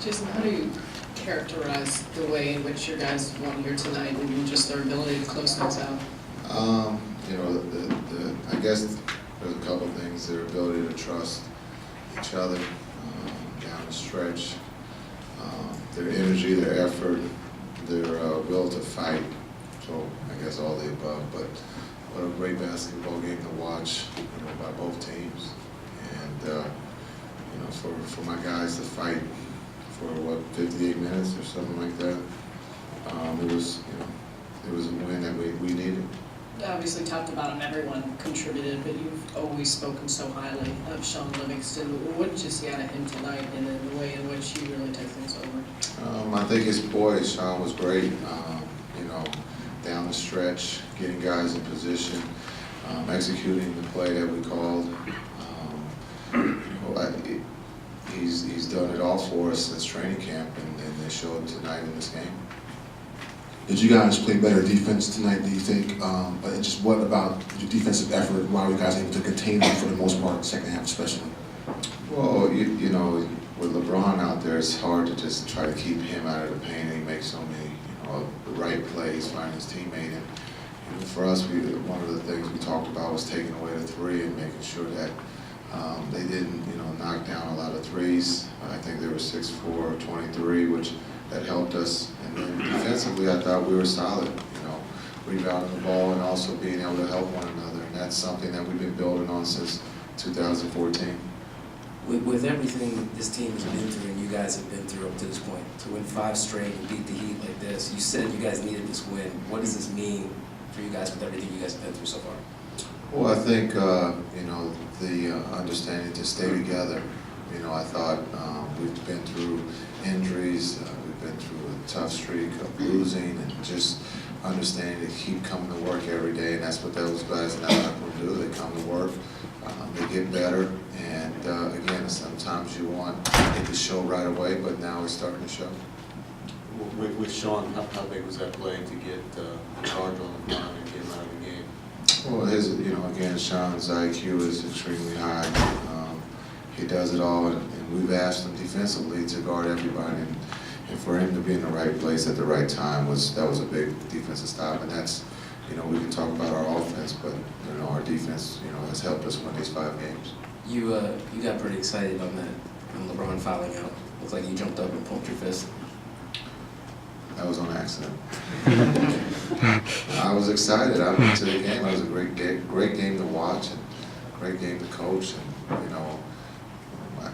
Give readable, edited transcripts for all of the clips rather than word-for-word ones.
Jason, how do you characterize the way in which your guys won here tonight and just their ability to close things out? You know, I guess there's a couple of things. Their ability to trust each other down the stretch, their energy, their effort, their will to fight. So I guess all the above. But what a great basketball game to watch, you know, by both teams. And you know, for my guys to fight for what, 58 minutes or something like that. It was, you know, it was a win that we needed. Obviously, top to bottom, everyone contributed, but you've always spoken so highly of Shaun Livingston. What did you see out of him tonight, and then the way in which he really took things over? I think his poise, Shaun, was great. You know, down the stretch, getting guys in position, executing the play that we called. He's done it all for us since training camp, and they showed tonight in this game. Did you guys play better defense tonight, do you think? But just what about your defensive effort? Why were you guys able to contain them for the most part, second half especially? Well, you know, with LeBron out there, it's hard to just try to keep him out of the paint. He makes so many, you know, the right plays, finding his teammate. And you know, for us, one of the things we talked about was taking away the three and making sure that they didn't, you know, knock down a lot of threes. I think they were 6-4, 23, which that helped us. And then defensively, I thought we were solid, you know, rebounding the ball and also being able to help one another. And that's something that we've been building on since 2014. With everything this team has been through and you guys have been through up to this point, to win 5 straight and beat the Heat like this, you said you guys needed this win. What does this mean for you guys with everything you guys have been through so far? Well, I think, you know, the understanding to stay together. You know, I thought we've been through injuries, we've been through a tough streak of losing, and just understanding to keep coming to work every day, and that's what those guys in that locker room do. They come to work, they get better, and again, sometimes you want it to show right away, but now it's starting to show. With Shaun, how big was that play to get the charge on the ground and get him out of the game? Well, his, you know, again, Shaun's IQ is extremely high. He does it all, and we've asked him defensively to guard everybody, and for him to be in the right place at the right time was a big defensive stop. And that's, you know, we can talk about our offense, but you know, our defense, you know, has helped us win these 5 games. You got pretty excited on that, on LeBron fouling out. Looks like you jumped up and pumped your fist. That was on accident. I was excited. I went to the game. It was a great game to watch, and great game to coach. And you know,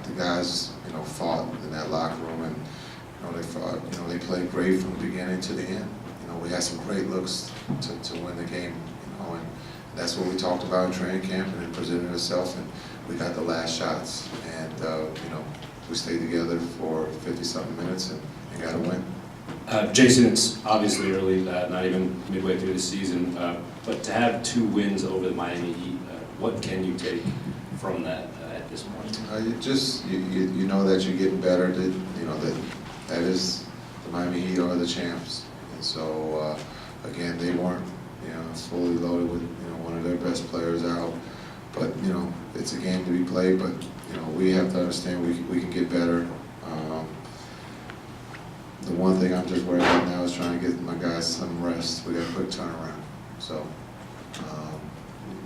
the guys, you know, fought in that locker room, and you know, they fought. You know, they played great from the beginning to the end. You know, we had some great looks to win the game. You know, and that's what we talked about in training camp, and it presented itself, and we got the last shots. And you know, we stayed together for 50-something minutes and got a win. Jason, it's obviously early, not even midway through the season, but to have 2 wins over the Miami Heat, what can you take from that at this point? You know that you're getting better. That you know that is the Miami Heat are the champs, and so again, they weren't, you know, fully loaded with, you know, one of their best players out, but you know, it's a game to be played. But you know, we have to understand we can get better. The one thing I'm just worried about now is trying to get my guys some rest. We got a quick turnaround. So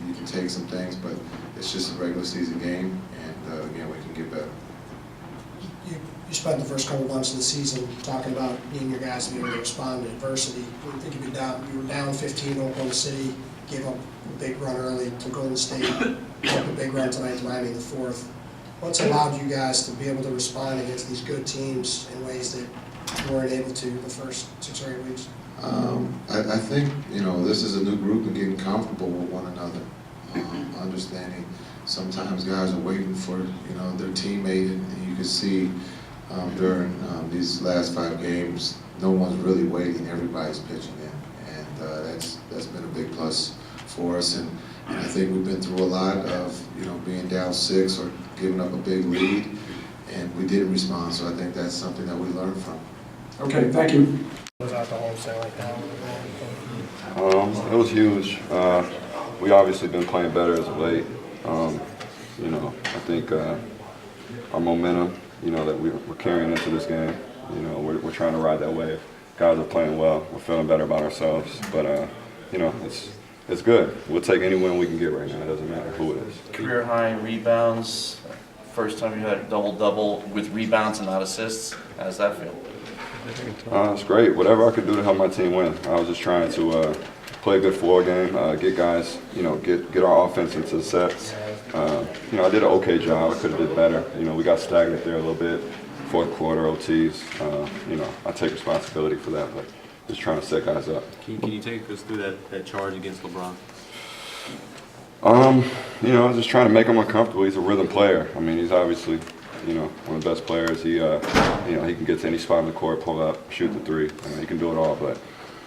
you can take some things, but it's just a regular season game, and again, we can get better. You spent the first couple months of the season talking about needing your guys to be able to respond to adversity. I think you were down 15 to Oklahoma City, gave up a big run early to Golden State, gave up a big run tonight to Miami in the 4th. What's allowed you guys to be able to respond against these good teams in ways that you weren't able to the first 6 or 8 weeks? I think, you know, this is a new group and getting comfortable with one another, understanding sometimes guys are waiting for, you know, their teammate, and you can see during these last 5 games, no one's really waiting, everybody's pitching in, and that's been a big plus for us. And I think we've been through a lot of, you know, being down 6 or giving up a big lead, and we didn't respond, so I think that's something that we learned from. Okay, thank you. It was huge. We obviously been playing better as of late. You know, I think our momentum you know, that we're carrying into this game. You know, we're trying to ride that wave. Guys are playing well. We're feeling better about ourselves. But, you know, it's good. We'll take any win we can get right now. It doesn't matter who it is. Career high rebounds. First time you had a double-double with rebounds and not assists. How does that feel? It's great. Whatever I could do to help my team win. I was just trying to play a good floor game, get guys, you know, get our offense into the sets. You know, I did an okay job. I could have did better. You know, we got stagnant there a little bit. Fourth quarter OTs. You know, I take responsibility for that, but just trying to set guys up. Can you take us through that charge against LeBron? You know, just trying to make him uncomfortable. He's a rhythm player. I mean, he's obviously, you know, one of the best players. He, you know, he can get to any spot in the court, pull up, shoot the three. I mean, he can do it all. But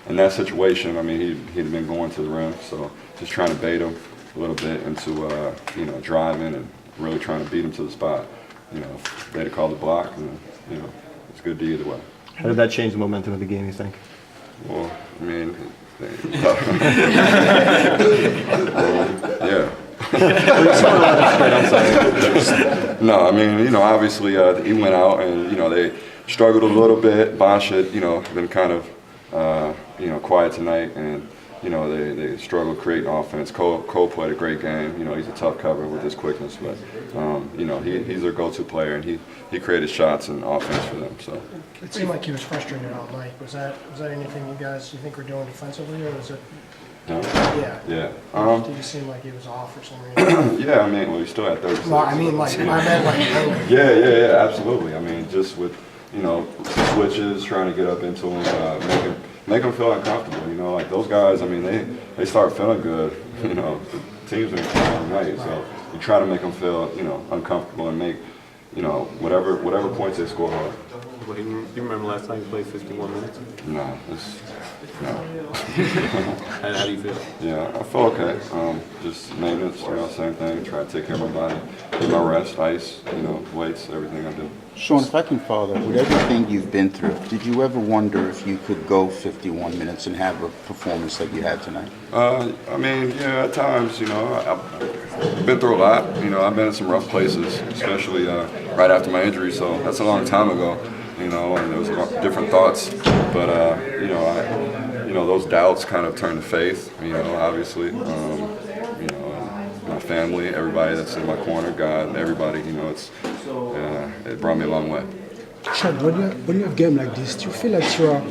in that situation, I mean, he'd been going to the rim, so just trying to bait him a little bit into, you know, driving and really trying to beat him to the spot. You know, if they'd have called the block, and you know, it's good to either way. How did that change the momentum of the game, you think? Well, I mean, yeah. No, I mean, you know, obviously he went out and, you know, they struggled a little bit. Bosh had, you know, been kind of, you know, quiet tonight, and, you know, they struggled creating offense. Cole played a great game. You know, he's a tough cover with his quickness, but, you know, he's their go-to player, and he created shots and offense for them, so. It seemed like he was frustrated all night. Was that anything you think were doing defensively, or was it? No. Yeah. Yeah. Did you seem like he was off for some reason? Yeah, I mean, well, he still had 36. Well, I mean, like, I meant like. Yeah, absolutely. I mean, just with, you know, switches, trying to get up into him, make him feel uncomfortable. You know, like those guys, I mean, they start feeling good. You know, the team's been playing all night, so you try to make them feel, you know, uncomfortable and make, you know, whatever points they score hard. Well, do you remember last time you played 51 minutes? No. How do you feel? Yeah, I feel okay. Just maintenance, you know, same thing. Try to take care of my body, get my rest, ice, you know, weights, everything I do. Shaun, if I can follow that, with everything you've been through, did you ever wonder if you could go 51 minutes and have a performance that you had tonight? I mean, yeah, at times, you know, I've been through a lot. You know, I've been in some rough places, especially right after my injury, so that's a long time ago, you know, and there was different thoughts. But, you know, those doubts kind of turned to faith, you know, obviously. You know, my family, everybody that's in my corner, God, everybody, you know, it brought me a long way. Shaun, when you have a game like this, do you feel like you are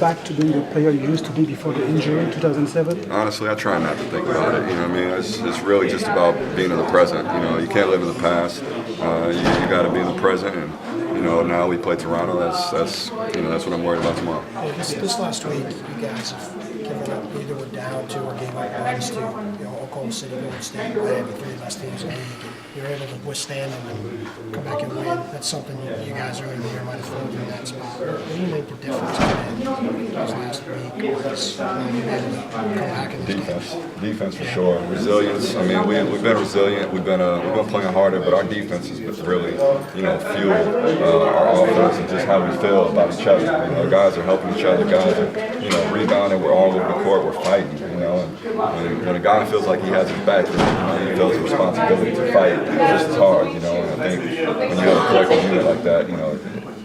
back to being the player you used to be before the injury in 2007? Honestly, I try not to think about it. You know what I mean? It's really just about being in the present. You know, you can't live in the past. You got to be in the present. And you know, now we play Toronto. That's you know, that's what I'm worried about tomorrow. This last week, you guys have given up, either were down to or gave up runs to, you know, Oklahoma City, Golden State, Miami, the three best teams in the league. You're able to withstand them and come back and win. That's something you guys earlier in the year might have failed in that spot. What do you think the difference in this last week was when you were able to come back in this game? Defense for sure. Resilience. I mean, we've been resilient. We've been playing harder, but our defense has really, you know, fueled our offense and just how we feel about each other. You know, guys are helping each other. Guys are, you know, rebounding. We're all over the court. We're fighting. You know, and when a guy feels like he has his back, you know, he feels a responsibility to fight just as hard. You know, and I think when you have a collective unit like that, you know,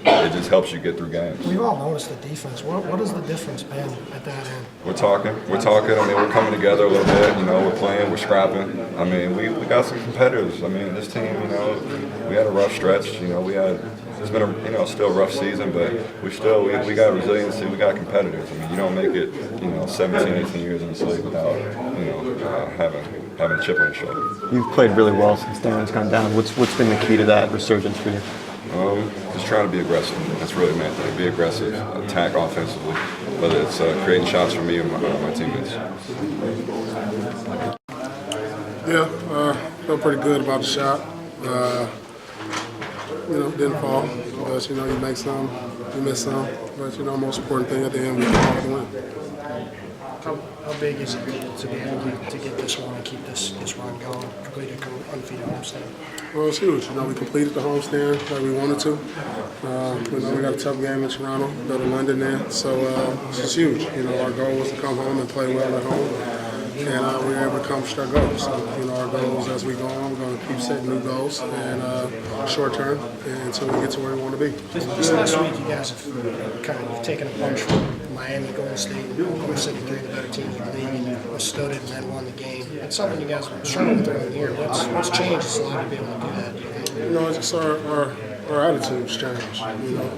it just helps you get through games. We've all noticed the defense. What has the difference been at that end? We're talking. I mean, we're coming together a little bit. You know, we're playing, we're scrapping. I mean, we got some competitors. I mean, this team, you know, we had a rough stretch. You know, it's been a, you know, still a rough season, but we got resiliency. We got competitors. I mean, you don't make it, you know, 17, 18 years in this league without, you know, having a chip on your shoulder. You've played really well since Darren's gone down. What's been the key to that resurgence for you? Just trying to be aggressive. That's really the main thing. Be aggressive, attack offensively, whether it's creating shots for me or my teammates. Yeah, felt pretty good about the shot. You know, didn't fall, but you know, you make some, you miss some. But you know, most important thing at the end, we fall to win. How big is it to be able to get this one and keep this run going, complete an undefeated homestand? Well, it's huge. You know, we completed the homestand like we wanted to. You know, we got a tough game in Toronto, go to London there, so it's just huge. You know, our goal was to come home and play well at home, and we were able to accomplish our goals. So, you know, our goals as we go on, we're going to keep setting new goals and short term until we get to where we want to be. This last week, you guys have kind of taken a punch from Miami, Golden State, Oklahoma City, three of the better teams in the league, and you withstood it and then won the game. It's something you guys struggled with early in the year. What's changed that's allowed you to be able to do that? You know, it's just our attitude's changed. You know,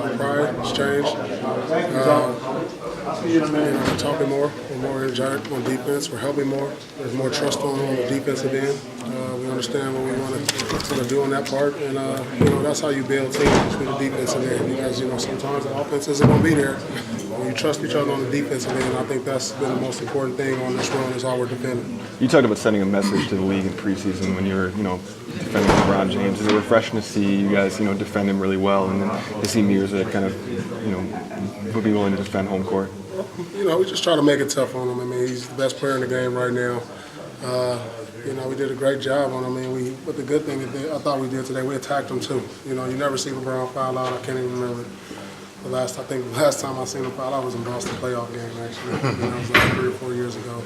our pride has changed. We're talking more. We're more energetic on defense. We're helping more. There's more trust on the defensive end. We understand what we want to do on that part, and you know, that's how you build teams with the defensive end. Because you know, sometimes the offense isn't going to be there. When you trust each other on the defensive end, I think that's been the most important thing on this run is how we're defending. You talked about sending a message to the league in preseason when you were, defending LeBron James. Is it refreshing to see you guys, defend him really well, and then to see Mirza kind of, would be willing to defend home court? You know, we just try to make it tough on him. I mean, he's the best player in the game right now. You know, we did a great job on him. I mean, but the good thing I thought we did today, we attacked him too. You know, you never see LeBron foul out. I can't even remember. The last time I seen him foul out was in Boston playoff game, actually. You know, it was like 3 or 4 years ago.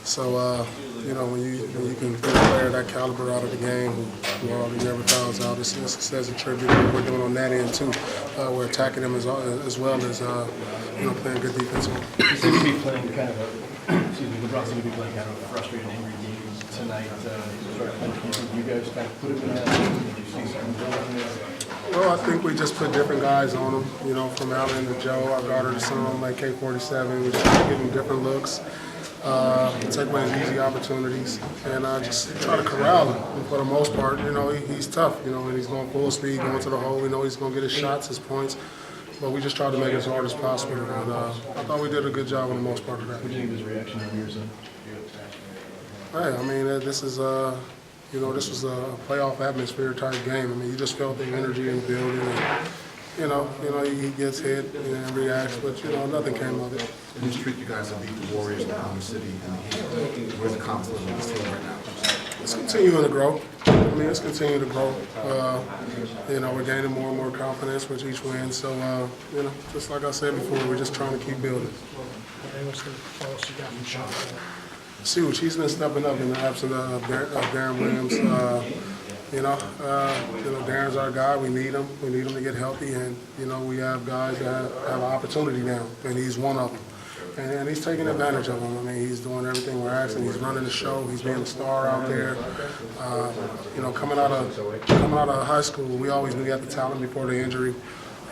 So, you know, when you can get a player that caliber out of the game who hardly never fouls out, it says a tribute to what we're doing on that end too. We're attacking him as well as playing good defense. You seem to be playing kind of LeBron seemed to be playing kind of a frustrated, angry game tonight. You guys kind of put him in that game. Did you see something? Well, I think we just put different guys on him. You know, from Allen to Joe, I got her to some like K47. We just try to give him different looks. Take away his easy opportunities and just try to corral him. And for the most part, you know, he's tough, you know, and he's going full speed, going to the hole. We know he's going to get his shots, his points, but we just try to make it as hard as possible. And I thought we did a good job on the most part of that. What do you think of his reaction to Mirza? Hey, I mean, this is, you know, this was a playoff atmosphere type game. I mean, you just felt the energy in the building. And, you know, he gets hit and reacts, but you know, nothing came of it. In this streak, you guys have beat the Warriors in Oklahoma City and the Heat. Where's the confidence in this team right now? It's continuing to grow. I mean, it's continuing to grow. You know, we're gaining more and more confidence with each win. So, you know, just like I said before, we're just trying to keep building. Huge. He's been stepping up in the absence of Darren Williams. You know, Darren's our guy. We need him. We need him to get healthy, and you know, we have guys that have an opportunity now, and he's one of them. And he's taking advantage of them. I mean, he's doing everything we're asking. He's running the show. He's being a star out there. You know, coming out of high school, we always knew he had the talent before the injury.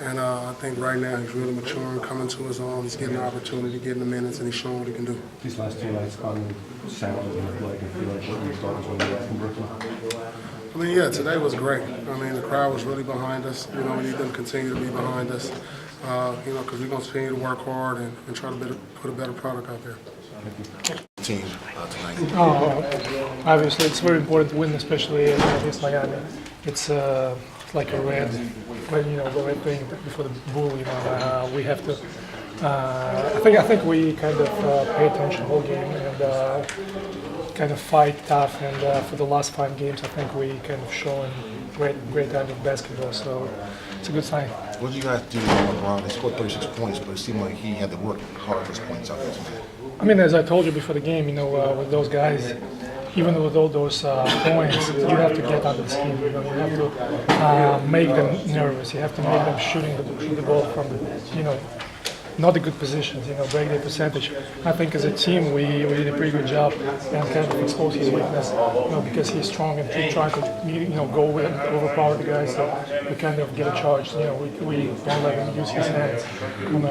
And I think right now he's really maturing, coming to his own. He's getting the opportunity, getting the minutes, and he's showing what he can do. These last 2 nights on sound like I feel like what you started when you were from Brooklyn. I mean, yeah, today was great. I mean, the crowd was really behind us. You know, we need them to continue to be behind us. You know, because we're going to continue to work hard and try to put a better product out there. Team tonight. Obviously, it's very important to win, especially against Miami. It's like a red thing before the bull. You know, we have to. I think we kind of pay attention the whole game and kind of fight tough. And for the last 5 games, I think we kind of shown great time of basketball. So it's a good sign. What did you guys do on LeBron? They scored 36 points, but it seemed like he had to work hard for his points out there tonight. I mean, as I told you before the game, you know, with those guys, even with all those points, you have to get under the skin. You know, you have to make them nervous. You have to make them shoot the ball from, you know, not the good positions. You know, break their percentage. I think as a team, we did a pretty good job and kind of expose his weakness. You know, because he's strong and keep trying to go and overpower the guys. So we kind of get a charge. You know, we don't let him use his hands and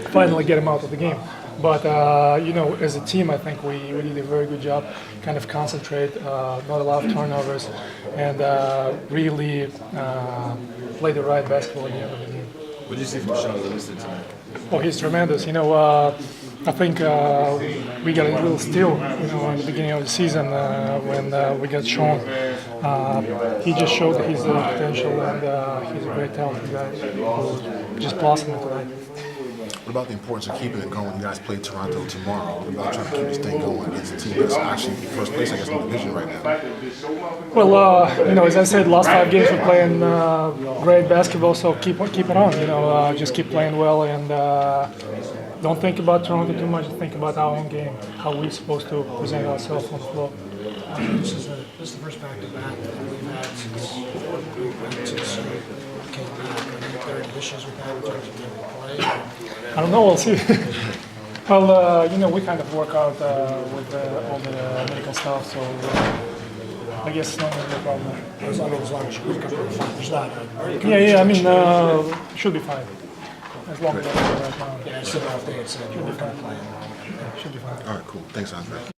finally get him out of the game. But, you know, as a team, I think we did a very good job, kind of concentrate, not a lot of turnovers, and really play the right basketball at the end of the game. What did you see from Shaun Livingston tonight? Oh, he's tremendous. You know, I think we got a little steal, you know, in the beginning of the season when we got Shaun. He just showed that he's the potential, and he's a great talented guy who just blossomed tonight. What about the importance of keeping it going? You guys play Toronto tomorrow. What about trying to keep this thing going against a team that's actually first place, I guess, in the division right now? Well, you know, as I said, last 5 games we're playing great basketball, so keep it on. You know, just keep playing well and don't think about Toronto too much. Think about our own game, how we're supposed to present ourselves on the floor. This is the first back-to-back that we've had since came back. Are there any issues with that in terms of getting play? I don't know, we'll see. Well, you know, we kind of work out with all the medical stuff, so I guess it's not going to be a problem. As long as you pick up the fine, there's not a... Yeah, I mean, should be fine. As long as I right now. Yeah, I said off day, it said Should be fine. playing. Should be fine. All right, cool. Thanks, Andre.